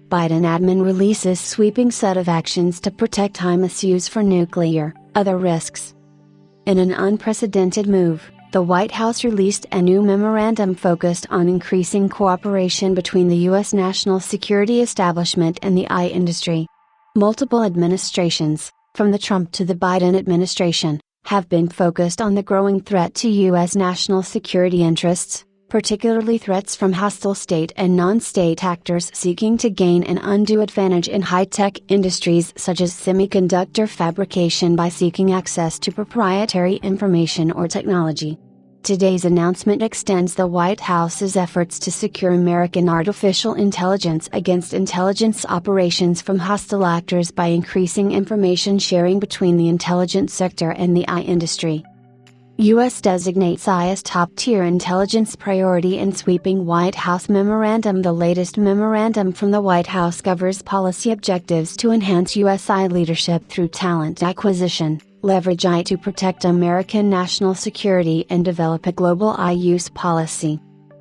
Biden admin releases sweeping set of actions to protect high misuse for nuclear, other risks. In an unprecedented move, the White House released a new memorandum focused on increasing cooperation between the U.S. national security establishment and the AI industry. Multiple administrations, from the Trump to the Biden administration, have been focused on the growing threat to U.S. national security interests, particularly threats from hostile state and non-state actors seeking to gain an undue advantage in high-tech industries such as semiconductor fabrication by seeking access to proprietary information or technology. Today's announcement extends the White House's efforts to secure American artificial intelligence against intelligence operations from hostile actors by increasing information sharing between the intelligence sector and the AI industry. U.S. designates AI as top-tier intelligence priority in sweeping White House memorandum. The latest memorandum from the White House covers policy objectives to enhance U.S. AI leadership through talent acquisition, leverage AI to protect American national security, and develop a global AI use policy.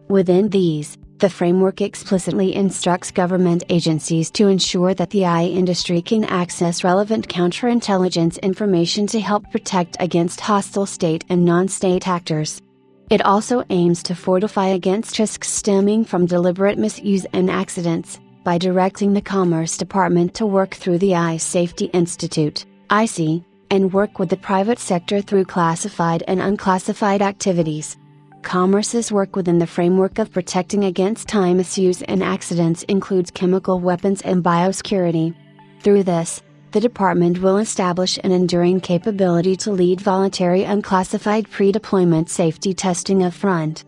Within these, the framework explicitly instructs government agencies to ensure that the AI industry can access relevant counterintelligence information to help protect against hostile state and non-state actors. It also aims to fortify against risks stemming from deliberate misuse and accidents, by directing the Commerce Department to work through the AI Safety Institute, IC, and work with the private sector through classified and unclassified activities. Commerce's work within the framework of protecting against AI misuse and accidents includes chemical weapons and biosecurity. Through this, the department will establish an enduring capability to lead voluntary unclassified pre-deployment safety testing of front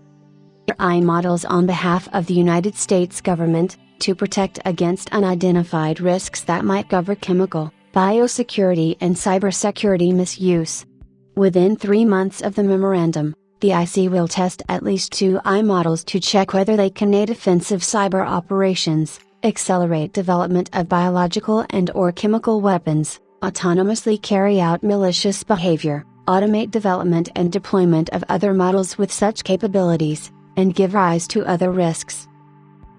AI models on behalf of the United States government, to protect against unidentified risks that might cover chemical, biosecurity and cybersecurity misuse. Within 3 months of the memorandum, the IC will test at least 2 AI models to check whether they can aid offensive cyber operations, accelerate development of biological and/or chemical weapons, autonomously carry out malicious behavior, automate development and deployment of other models with such capabilities, and give rise to other risks.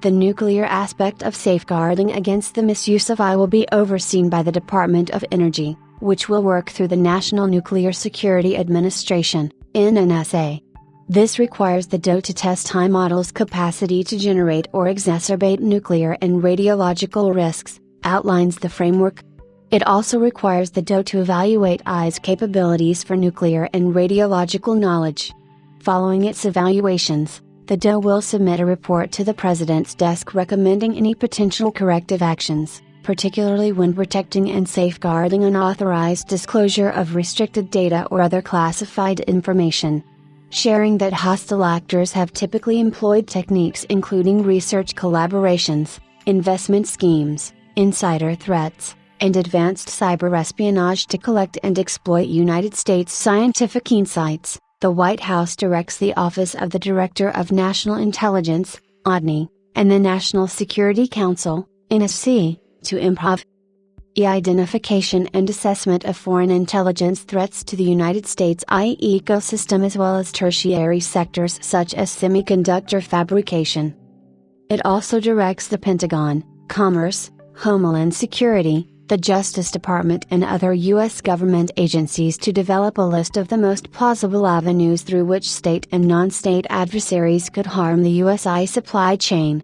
The nuclear aspect of safeguarding against the misuse of AI will be overseen by the Department of Energy, which will work through the National Nuclear Security Administration, NNSA. This requires the DOE to test AI models' capacity to generate or exacerbate nuclear and radiological risks, outlines the framework. It also requires the DOE to evaluate AI's capabilities for nuclear and radiological knowledge. Following its evaluations, the DOE will submit a report to the President's desk recommending any potential corrective actions, particularly when protecting and safeguarding unauthorized disclosure of restricted data or other classified information. Sharing that hostile actors have typically employed techniques including research collaborations, investment schemes, insider threats, and advanced cyber espionage to collect and exploit United States scientific insights. The White House directs the Office of the Director of National Intelligence, ODNI, and the National Security Council, NSC, to improve identification and assessment of foreign intelligence threats to the United States AI ecosystem as well as tertiary sectors such as semiconductor fabrication. It also directs the Pentagon, Commerce, Homeland Security, the Justice Department and other U.S. government agencies to develop a list of the most plausible avenues through which state and non-state adversaries could harm the U.S. AI supply chain.